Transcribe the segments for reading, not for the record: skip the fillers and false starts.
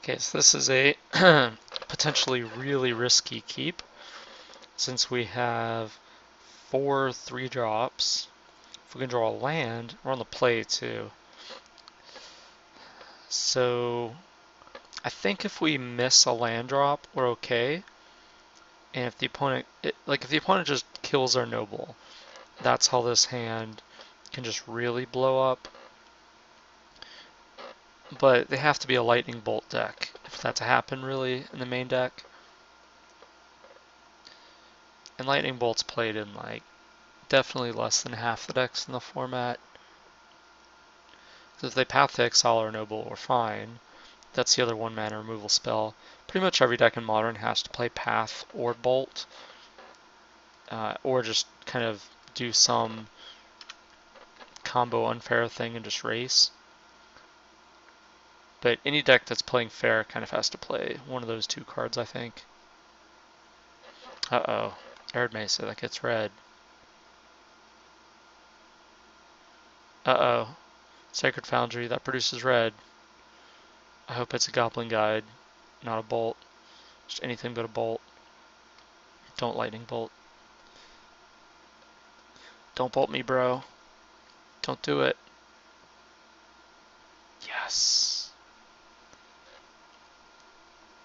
Okay, so this is a potentially really risky keep since we have 4 3-drops. If we can draw a land, we're on the play too. So I think if we miss a land drop, we're okay. And if the opponent, if the opponent just kills our noble, that's how this hand can just really blow up. But they have to be a lightning bolt deck for that to happen really in the main deck. And lightning bolt's played in like definitely less than half the decks in the format. So if they path to exile or noble, we're fine. That's the other 1-mana removal spell. Pretty much every deck in Modern has to play path or bolt, or just kind of do some combo unfair thing and just race. But any deck that's playing fair kind of has to play one of those 2 cards, I think. Uh-oh. Arid Mesa, that gets red. Uh-oh. Sacred Foundry, that produces red. I hope it's a Goblin Guide, not a bolt. Just anything but a bolt. Don't lightning bolt. Don't bolt me, bro. Don't do it. Yes.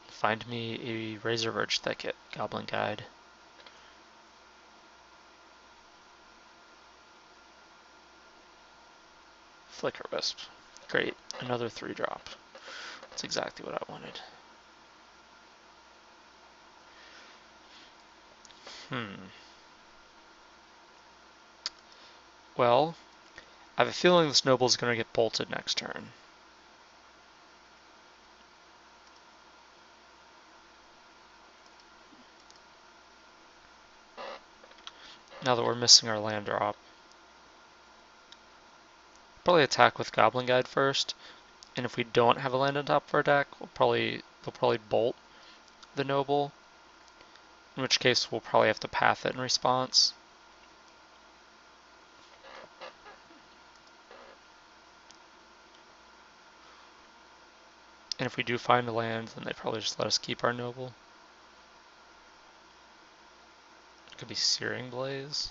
Find me a Razor Verge Thicket, Goblin Guide. Flicker Wisp. Great. Another 3-drop. That's exactly what I wanted. Well, I have a feeling this noble's going to get bolted next turn. Now that we're missing our land drop. Probably attack with Goblin Guide first, and if we don't have a land on top of our deck, they'll probably bolt the noble, in which case we'll probably have to path it in response. And if we do find a land, then they probably just let us keep our noble. It could be Searing Blaze.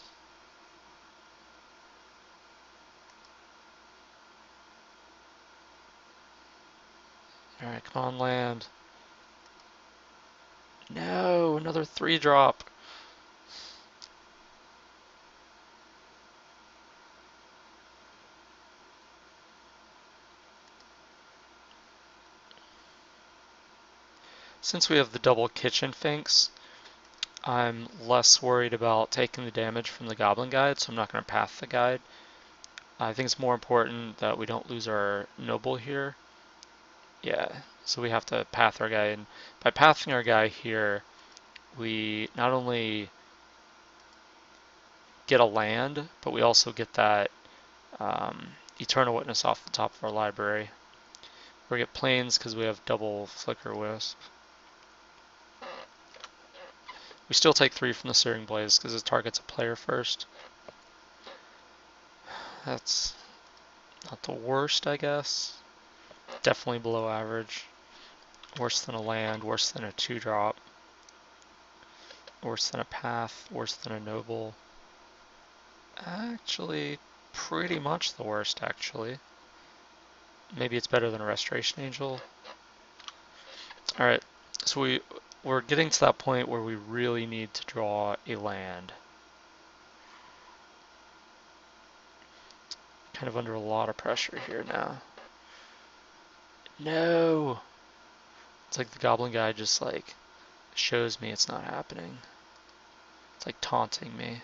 Alright, come on, land. No, another 3-drop. Since we have the double Kitchen Finks, I'm less worried about taking the damage from the Goblin Guide, so I'm not going to path the guide. I think it's more important that we don't lose our noble here. Yeah, so we have to path our guy, and by pathing our guy here, we not only get a land, but we also get that Eternal Witness off the top of our library. We get planes because we have double Flicker Wisp. We still take 3 from the Searing Blaze because it targets a player first. That's not the worst, I guess. Definitely below average. Worse than a land, worse than a 2-drop. Worse than a path, worse than a noble. Actually, pretty much the worst, actually. Maybe it's better than a Restoration Angel. Alright, so we're getting to that point where we really need to draw a land. Kind of under a lot of pressure here now. No! It's like the Goblin Guy just like shows me it's not happening. It's like taunting me.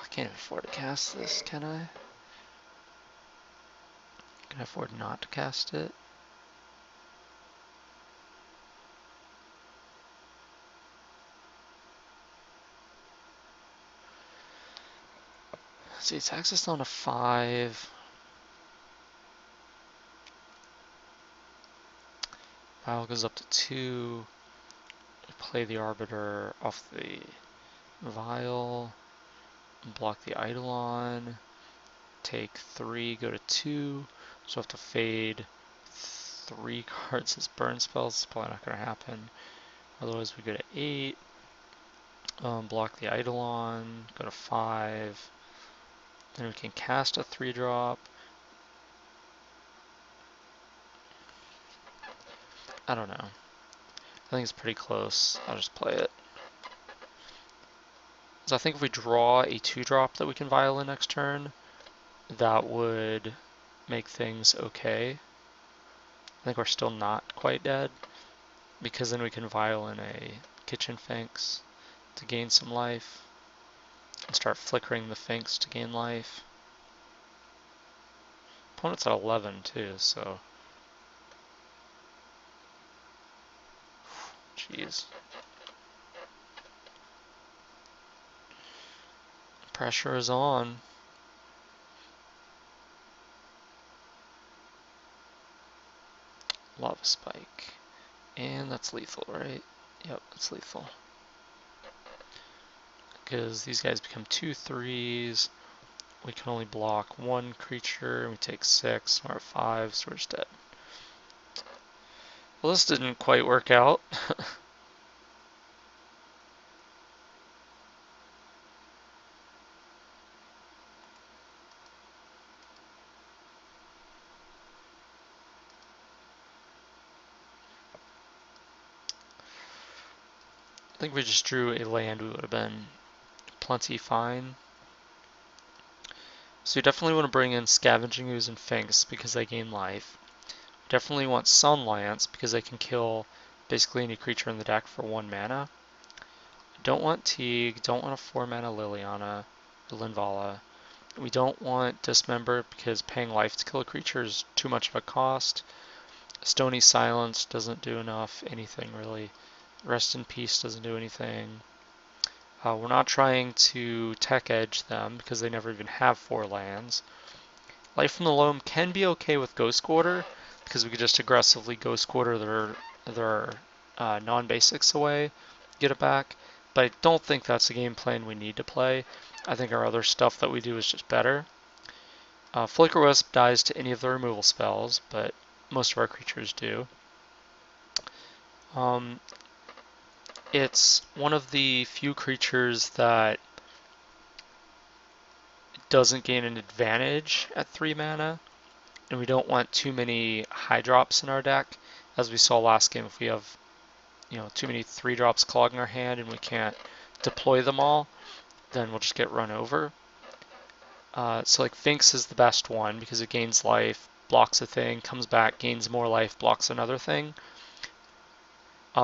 I can't afford to cast this, can I? Can I afford not to cast it? See, it's accessed on a 5. Vial goes up to 2. Play the Arbiter off the Vial. Block the Eidolon. take 3, go to 2, so I have to fade 3 cards as burn spells. It's probably not going to happen. Otherwise, we go to 8, block the Eidolon, go to 5, then we can cast a 3-drop. I don't know. I think it's pretty close. I'll just play it. So I think if we draw a 2-drop that we can violin next turn, that would make things okay. I think we're still not quite dead, because then we can violin a Kitchen Finks to gain some life, and start flickering the Finks to gain life. Opponent's at 11 too, so... Jeez. Pressure is on. Lava Spike. And that's lethal, right? Yep, that's lethal. Because these guys become 2/3s. We can only block 1 creature. We take 6. We're at 5, so we're just dead. Well, this didn't quite work out. I think if we just drew a land, we would have been plenty fine. So you definitely want to bring in Scavenging Ooze and Finks because they gain life. You definitely want Sunlance because they can kill basically any creature in the deck for 1 mana. Don't want Teague, don't want a 4-mana Liliana or Linvala. We don't want Dismember because paying life to kill a creature is too much of a cost. Stony Silence doesn't do anything really. Rest in Peace doesn't do anything. We're not trying to tech edge them because they never even have 4 lands. Life from the Loam can be okay with Ghost Quarter because we could just aggressively Ghost Quarter their non-basics away, get it back. But I don't think that's the game plan we need to play. I think our other stuff that we do is just better. Flicker Wisp dies to any of the removal spells, but most of our creatures do. It's one of the few creatures that doesn't gain an advantage at 3 mana, and we don't want too many high drops in our deck. As we saw last game, if we have too many 3 drops clogging our hand and we can't deploy them all, then we'll just get run over. So like Finks is the best one because it gains life, blocks a thing, comes back, gains more life, blocks another thing.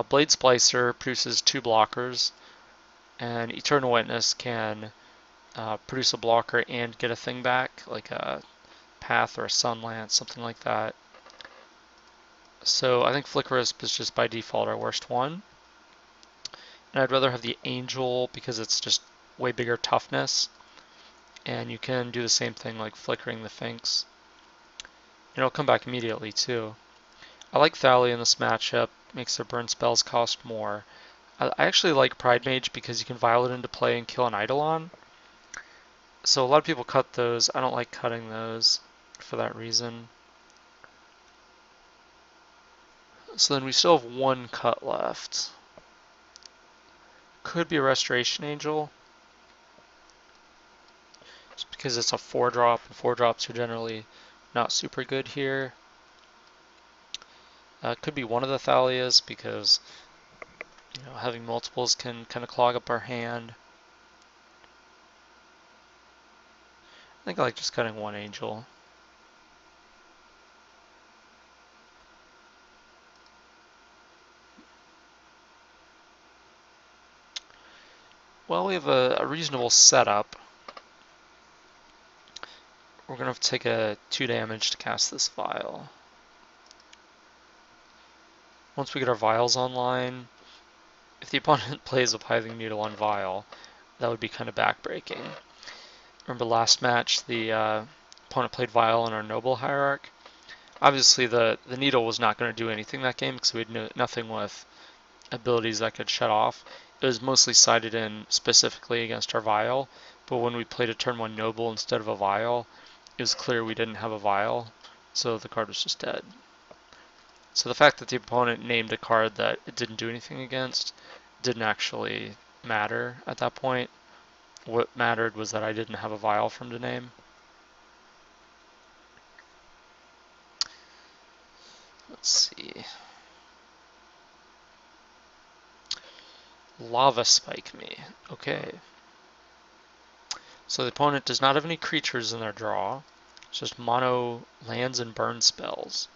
Blade Splicer produces 2 blockers, and Eternal Witness can produce a blocker and get a thing back, like a Path or a Sunlance, something like that. So I think Flicker Wisp is just by default our worst one. And I'd rather have the Angel because it's just way bigger toughness. And you can do the same thing like flickering the Finks. And it'll come back immediately too. I like Thalia in this matchup, makes their burn spells cost more. I actually like Pride Mage because you can Violet into play and kill an Eidolon. So a lot of people cut those. I don't like cutting those for that reason. So then we still have 1 cut left. Could be a Restoration Angel. Just because it's a 4-drop, and 4-drops are generally not super good here. Could be one of the Thalias because having multiples can kind of clog up our hand. I think I like just cutting 1 Angel. Well, we have a reasonable setup. We're going to have to take a 2 damage to cast this Vial. Once we get our Vials online, if the opponent plays a Pithing Needle on Vial, that would be kind of backbreaking. Remember last match, the opponent played Vial in our Noble Hierarch. Obviously, the Needle was not going to do anything that game because we had nothing with abilities that could shut off. It was mostly sided in specifically against our Vial, but when we played a turn 1 Noble instead of a Vial, it was clear we didn't have a vial, so the card was just dead. So the fact that the opponent named a card that it didn't do anything against didn't actually matter at that point. What mattered was that I didn't have a vial for him to name. Let's see. Lava Spike me. Okay. So the opponent does not have any creatures in their draw. It's just mono lands and burn spells.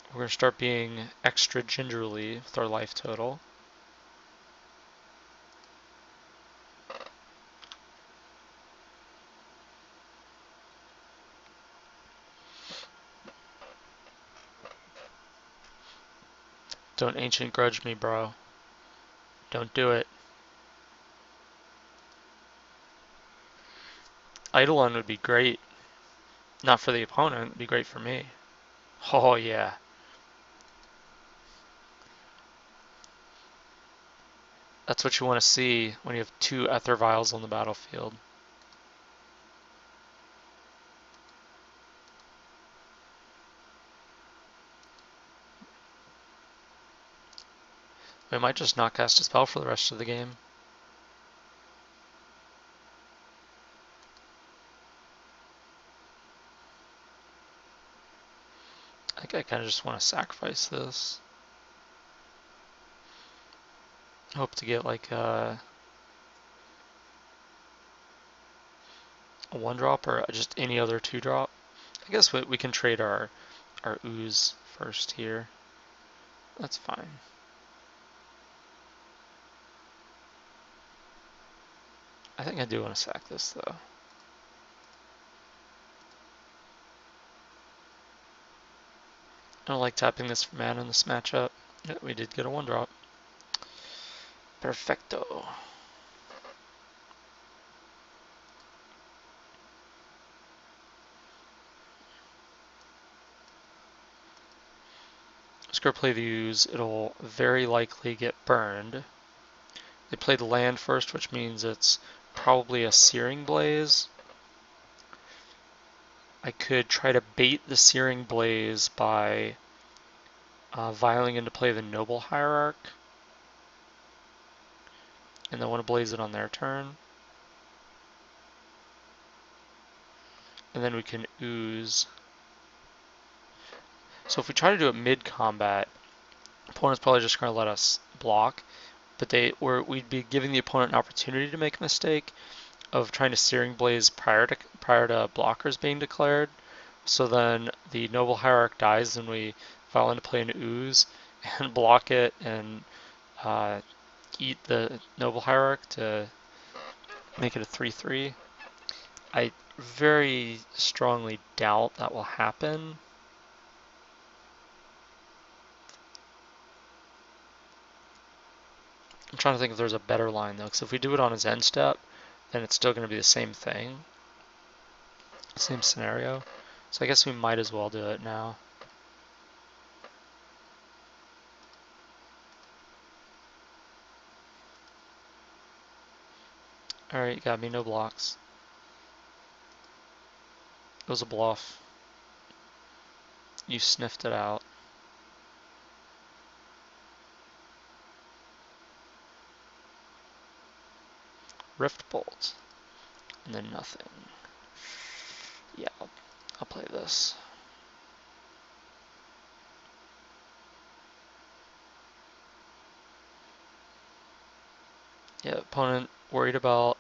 We're going to start being extra gingerly with our life total. Don't Ancient Grudge me, bro. Don't do it. Eidolon would be great. Not for the opponent, it'd be great for me. Oh yeah. That's what you want to see when you have 2 Ether Vials on the battlefield. We might just not cast a spell for the rest of the game. I think I kind of just want to sacrifice this. Hope to get like a 1-drop or just any other 2-drop. I guess we can trade our ooze first here. That's fine. I think I do want to sack this though. I don't like tapping this for mana in this matchup. Yeah, we did get a 1-drop. Perfecto. Just go play the ooze. It'll very likely get burned. They play the land first, which means it's probably a Searing Blaze. I could try to bait the Searing Blaze by vialing into play the Noble Hierarch. And then want to blaze it on their turn. And then we can ooze. So if we try to do it mid-combat, opponent's probably just going to let us block. But we'd be giving the opponent an opportunity to make a mistake of trying to Searing Blaze prior to blockers being declared. So then the Noble Hierarch dies, and we vial into play an ooze and block it and eat the Noble Hierarch to make it a 3/3. I very strongly doubt that will happen. I'm trying to think if there's a better line though, because if we do it on his end step, then it's still going to be the same thing. Same scenario. So I guess we might as well do it now. Alright, you got me, no blocks. It was a bluff. You sniffed it out. Rift Bolt. And then nothing. Yeah, I'll play this. Yeah, opponent worried about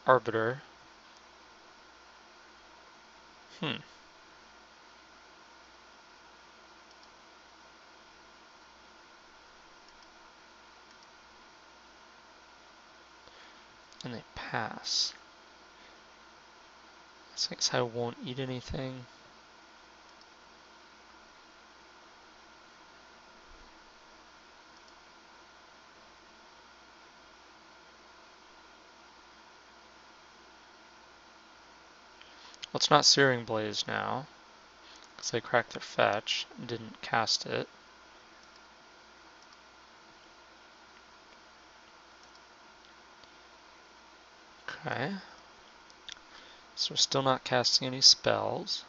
Arbiter. And they pass. I guess I won't eat anything. Well, it's not Searing Blaze now, because they cracked their fetch and didn't cast it. Okay. So we're still not casting any spells.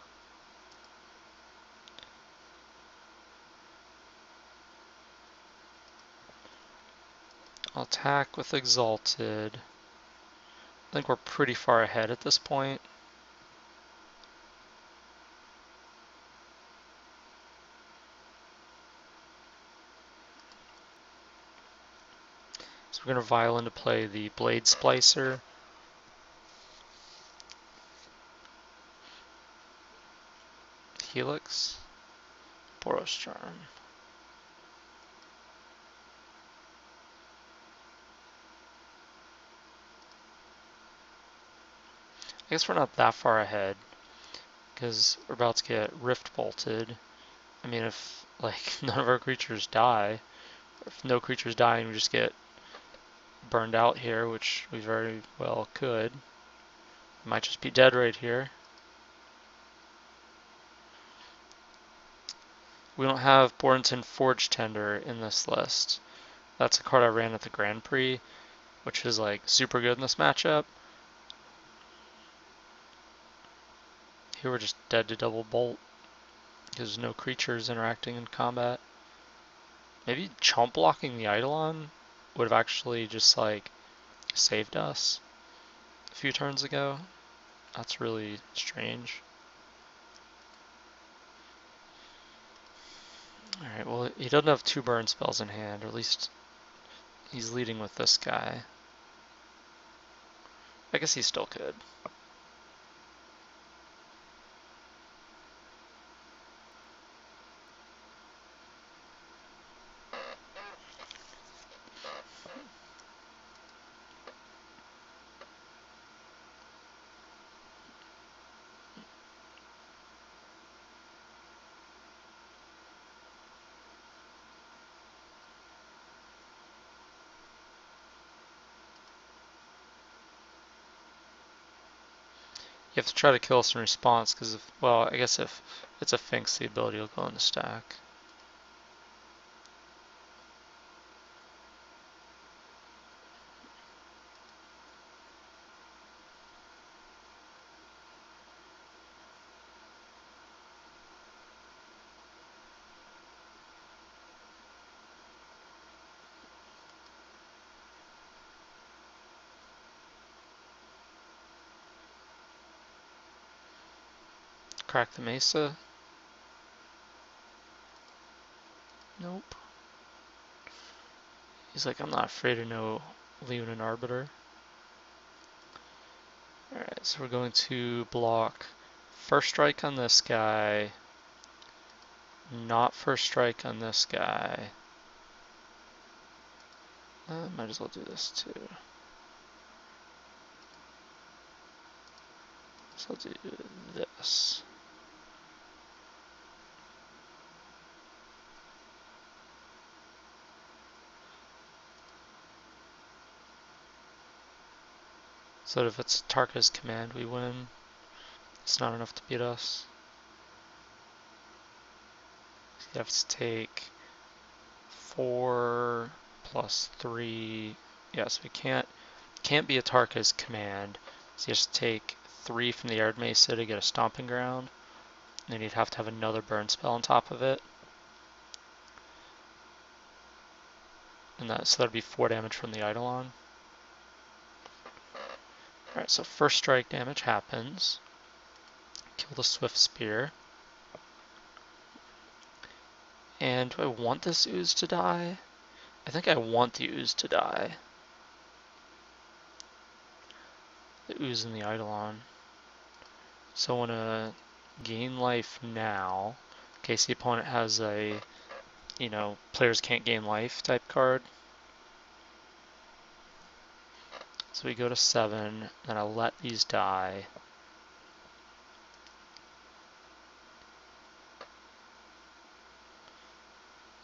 I'll attack with Exalted. I think we're pretty far ahead at this point. So we're going to Violin to play the Blade Splicer. Helix. Boros Charm. I guess we're not that far ahead, because we're about to get Rift Bolted. I mean, if like none of our creatures die, or if no creatures die and we just get burned out here, which we very well could, might just be dead right here. We don't have Bornton Forge Tender in this list. That's a card I ran at the Grand Prix, which is like super good in this matchup. Here we're just dead to double bolt because there's no creatures interacting in combat. Maybe chomp blocking the Eidolon would have actually just like saved us a few turns ago. That's really strange. Alright, well, he doesn't have 2 burn spells in hand, or at least he's leading with this guy. I guess he still could. You have to try to kill us in response, because if, well, I guess if it's a Finks, the ability will go in the stack. Crack the Mesa? Nope. He's like, I'm not afraid of no Leonin Arbiter. Alright, so we're going to block first strike on this guy, not first strike on this guy. Might as well do this too. So I'll do this. So that if it's Tarka's command, we win. It's not enough to beat us. You have to take 4 plus 3. Yeah, so we can't be a Tarka's command. So you just take 3 from the Arid Mesa to get a Stomping Ground. And then you'd have to have another burn spell on top of it. And so that'd be 4 damage from the Eidolon. Alright, so first strike damage happens. Kill the Swift Spear. And do I want this Ooze to die? I think I want the Ooze to die. The Ooze and the Eidolon. So I want to gain life now, in case the opponent has a, players can't gain life type card. So we go to 7, then I'll let these die.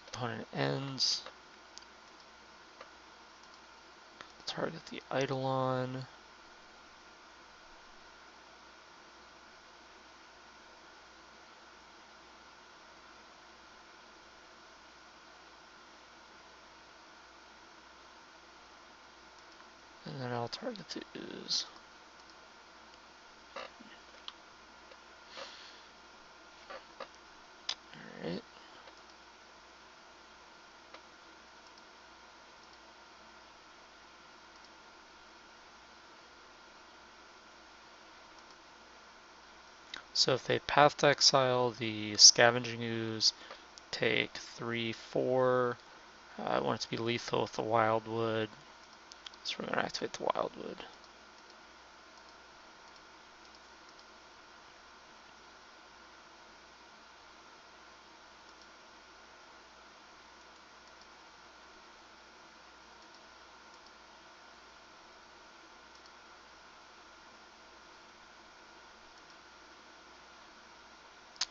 Opponent ends. Target the Eidolon. And then I'll target the Ooze. So if they Path to Exile the Scavenging Ooze, take 3, 4. I want it to be lethal with the Wildwood, so we're going to activate the Wildwood.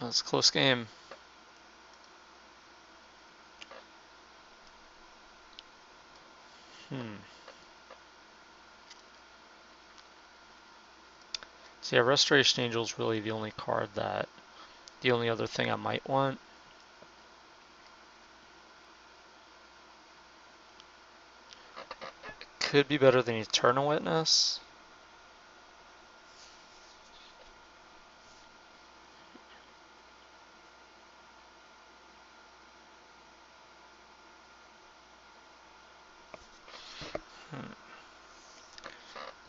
That's a close game. So yeah, Restoration Angel is really the only card the only other thing I might want. Could be better than Eternal Witness.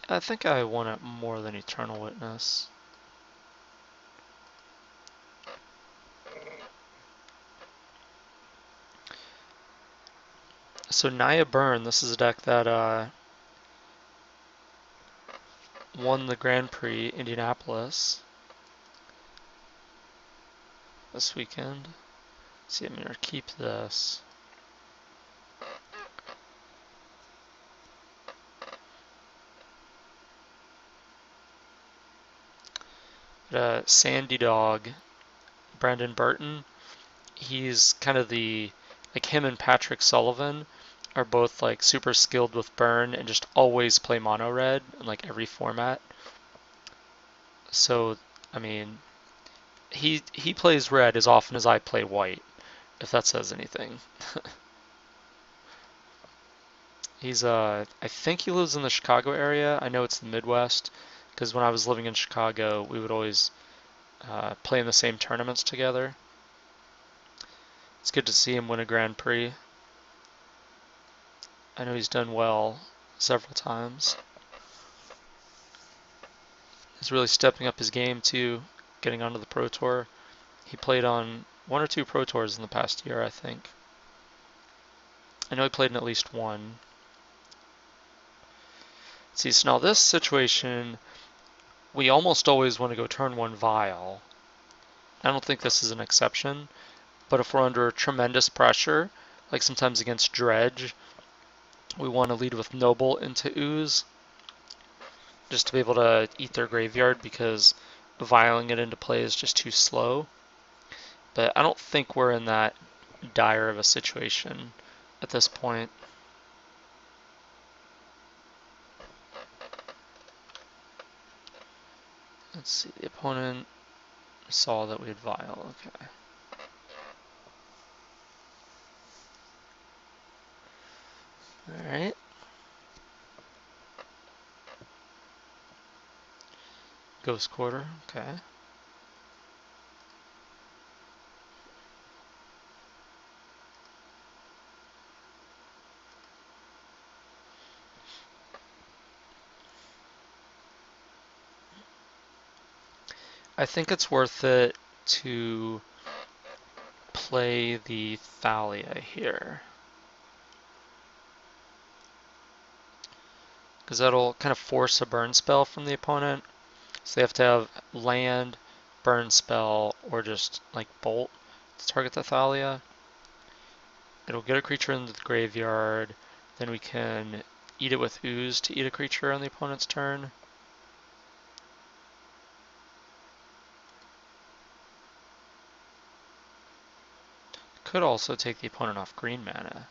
I think I want it more than Eternal Witness. So Naya Burn, this is a deck that won the Grand Prix Indianapolis this weekend. Let's see, I'm going to keep this. Sandy Dog, Brandon Burton. He's kind of like him and Patrick Sullivan are both like super skilled with burn and just always play mono red in like every format. So, I mean, he plays red as often as I play white, if that says anything. I think he lives in the Chicago area. I know it's the Midwest, because when I was living in Chicago, we would always play in the same tournaments together. It's good to see him win a Grand Prix. I know he's done well several times. He's really stepping up his game too, getting onto the Pro Tour. He played on 1 or 2 Pro Tours in the past year, I think. I know he played in at least one. See, so now this situation, we almost always want to go turn 1 Vial. I don't think this is an exception, but if we're under tremendous pressure, like sometimes against Dredge, we want to lead with Noble into Ooze, just to be able to eat their graveyard, because vialing it into play is just too slow. But I don't think we're in that dire of a situation at this point. Let's see, the opponent saw that we had Vial, okay. Alright. Ghost Quarter, okay. I think it's worth it to play the Thalia here, because that'll kind of force a burn spell from the opponent. So they have to have land, burn spell, or just like bolt to target the Thalia. It'll get a creature into the graveyard, then we can eat it with Ooze to eat a creature on the opponent's turn. Could also take the opponent off green mana.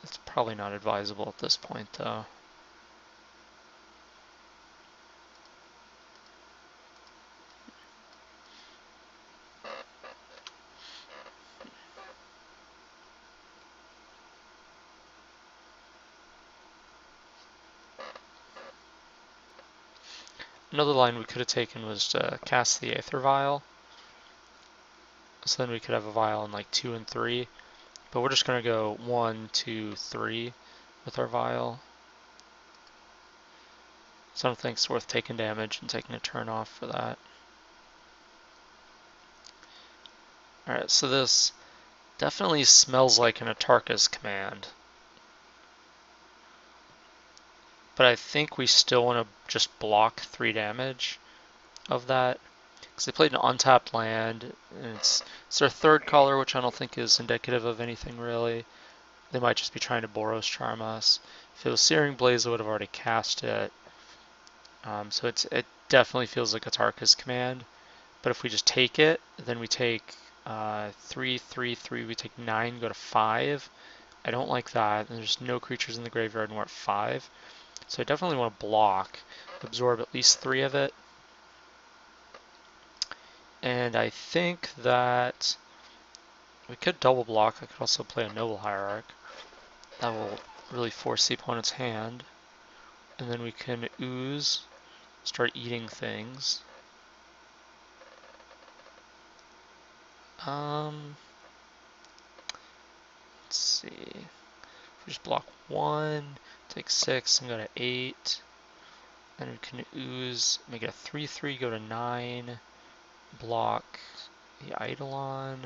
It's probably not advisable at this point though. Another line we could have taken was to cast the Aether Vial. So then we could have a Vial in like 2 and 3. But we're just going to go 1, 2, 3 with our Vial. So I don't think it's worth taking damage and taking a turn off for that. Alright, so this definitely smells like an Atarka's command. But I think we still want to just block 3 damage of that. Because they played an untapped land, and it's their third color, which I don't think is indicative of anything really. They might just be trying to Boros Charm us. If it was Searing Blaze, I would have already cast it. So it definitely feels like Atarka's command. But if we just take it, then we take 3, 3, 3, we take 9, go to 5. I don't like that. There's no creatures in the graveyard and we're at 5. So I definitely want to block, absorb at least 3 of it. And I think that we could double block. I could also play a Noble Hierarch. That will really force the opponent's hand. And then we can ooze, start eating things. Let's see. If we just block 1, take 6, and go to 8. Then we can ooze, make it a 3/3, go to 9, block the Eidolon.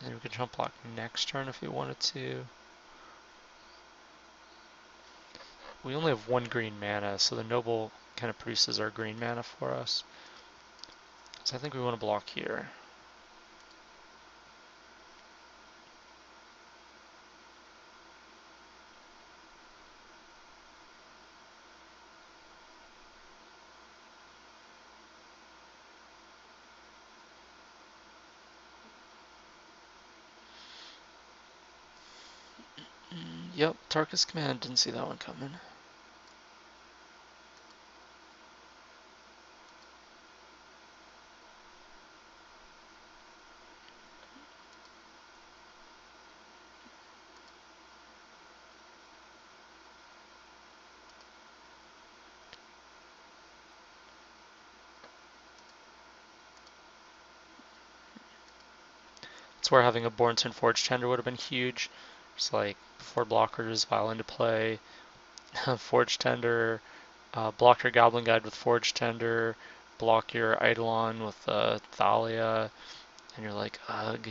And then we can jump block next turn if we wanted to. We only have 1 green mana, so the Noble kind of produces our green mana for us. So I think we want to block here. Yep, Tarkus Command, didn't see that one coming. That's where having a Bornton Forge Tender would have been huge. It's like 4 blockers, Vial into play, Forge Tender, block your Goblin Guide with Forge Tender, block your Eidolon with Thalia, and you're like, ugh.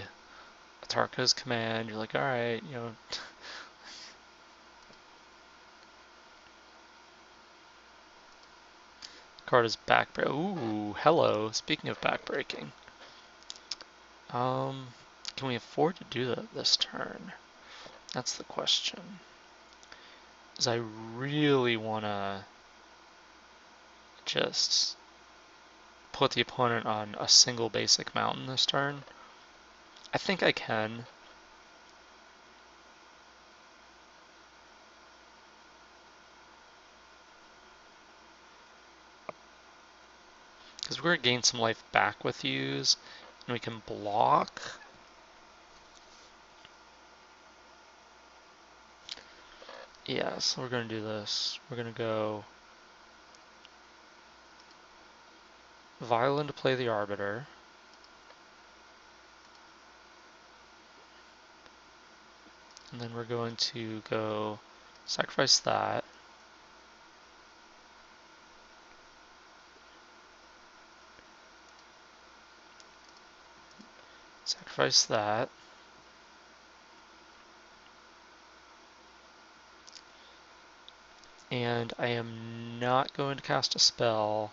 Tarka's Command, you're like, alright, you know. Card is backbreak. Ooh, hello. Speaking of backbreaking. Can we afford to do that this turn? That's the question. Because I really want to just put the opponent on a single basic mountain this turn. I think I can. Because we're going to gain some life back with use, and we can block. Yeah, so we're going to do this. We're going to go Violin to play the Arbiter. And then we're going to go sacrifice that. Sacrifice that. And I am not going to cast a spell.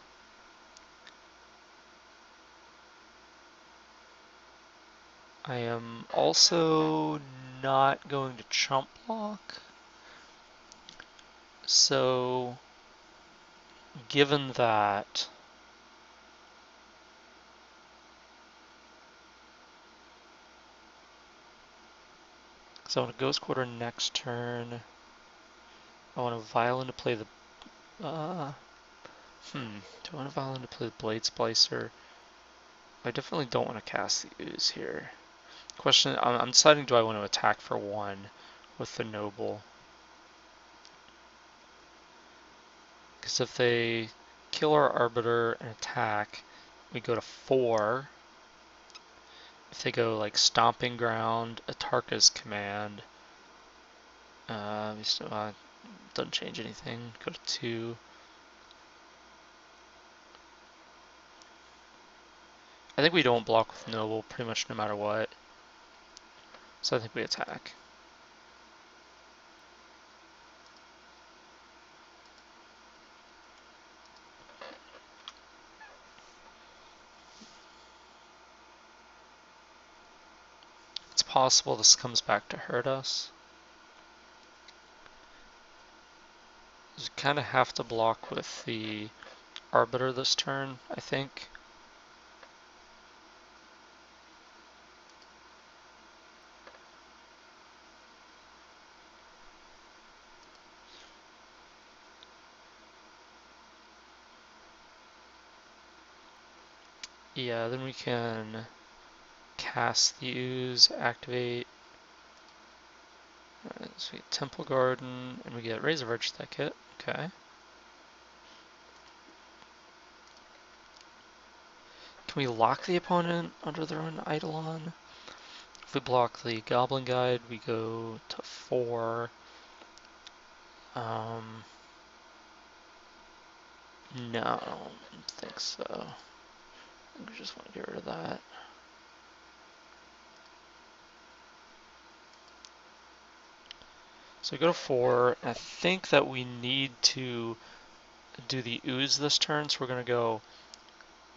I am also not going to chump block. So, given that, so I want a Ghost Quarter next turn. I want a Violin to play the. Do I want a Violin to play the Blade Splicer? I definitely don't want to cast the Ooze here. Question: I'm deciding, do I want to attack for 1 with the Noble? Because if they kill our Arbiter and attack, we go to 4. If they go like Stomping Ground, Atarka's Command, we still doesn't change anything. Go to 2. I think we don't block with Noble pretty much no matter what. So I think we attack. It's possible this comes back to hurt us. You kind of have to block with the Arbiter this turn, I think. Yeah, then we can cast the Ooze, activate. So we get Temple Garden, and we get Razor Verge Thicket. Okay. Can we lock the opponent under their own Eidolon? If we block the Goblin Guide, we go to 4. No, I don't think so. I think we just want to get rid of that. So we go to 4. I think that we need to do the Ooze this turn, so we're going to go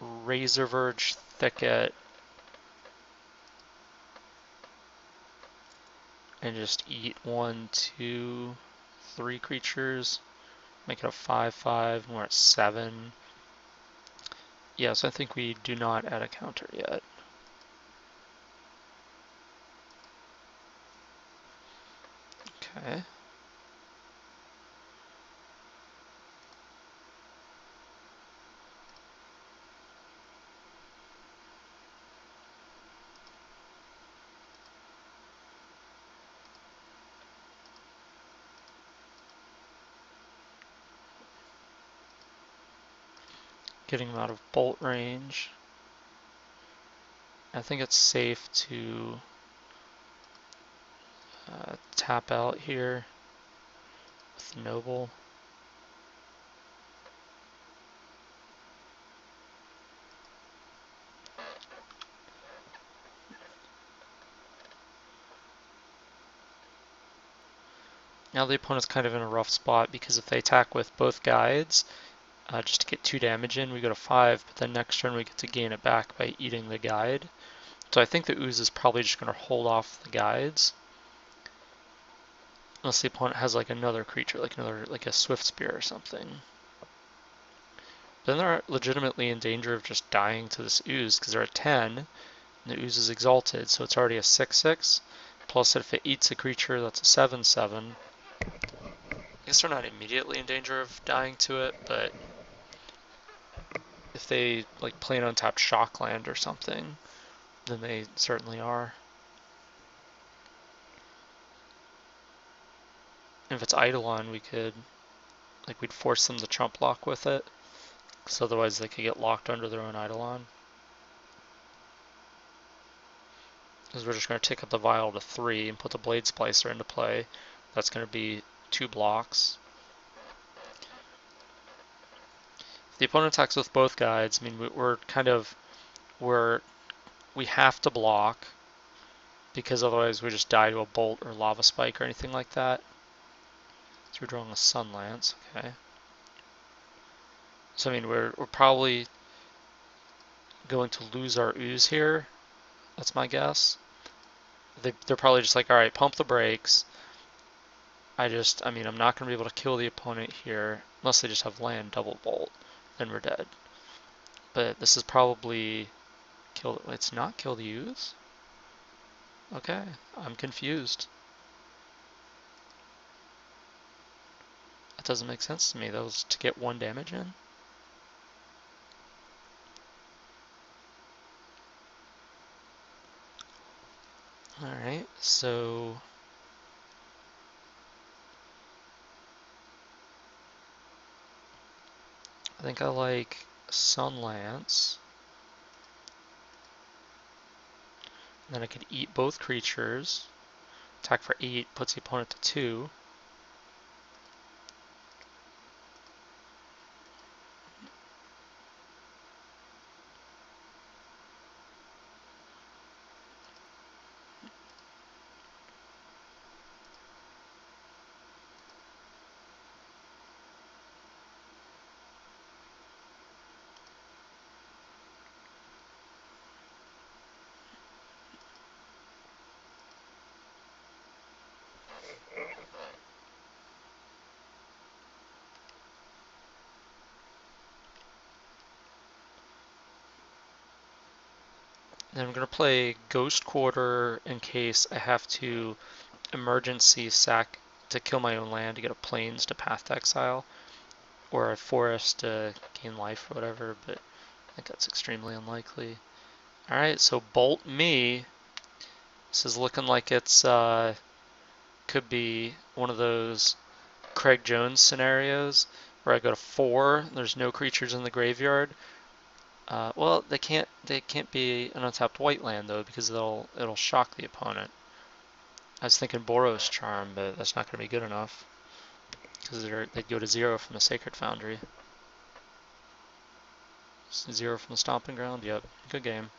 Razor Verge Thicket and just eat 1, 2, 3 creatures. Make it a 5/5, and we're at 7. Yeah, so I think we do not add a counter yet. Okay. Getting them out of bolt range. I think it's safe to tap out here with Noble. Now the opponent's kind of in a rough spot because if they attack with both guides, just to get 2 damage in, we go to 5, but then next turn we get to gain it back by eating the guide. So I think the Ooze is probably just going to hold off the guides. Unless the opponent has like another creature, like a Swift Spear or something. Then they're legitimately in danger of just dying to this Ooze because they're at 10, and the Ooze is exalted, so it's already a 6/6. Plus if it eats a creature, that's a 7/7. I guess they're not immediately in danger of dying to it, but if they like play an untapped Shockland or something, then they certainly are. And if it's Eidolon, we'd force them to trump lock with it, because otherwise they could get locked under their own Eidolon. Because we're just going to tick up the Vial to 3 and put the Blade Splicer into play. That's going to be 2 blocks. If the opponent attacks with both guides, I mean, we have to block, because otherwise we just die to a Bolt or Lava Spike or anything like that. So we're drawing a Sun Lance, okay. So I mean, we're probably going to lose our Ooze here. That's my guess. They're probably just like, all right, pump the brakes. I'm not going to be able to kill the opponent here unless they just have land double bolt. Then we're dead. But this is probably kill. It's not kill the Ooze. Okay, I'm confused. That doesn't make sense to me. That was to get 1 damage in. All right, so I think I like Sun Lance. Then I could eat both creatures. Attack for 8 puts the opponent to 2. Then I'm going to play Ghost Quarter in case I have to emergency sack to kill my own land to get a Plains to Path to Exile, or a Forest to gain life or whatever, but I think that's extremely unlikely. Alright, so Bolt me. This is looking like it's could be one of those Craig Jones scenarios where I go to 4, there's no creatures in the graveyard. Well, they can't be an untapped white land though because it'll shock the opponent. I was thinking Boros Charm, but that's not going to be good enough because they'd go to 0 from the Sacred Foundry. 0 from the Stomping Ground. Yep, good game.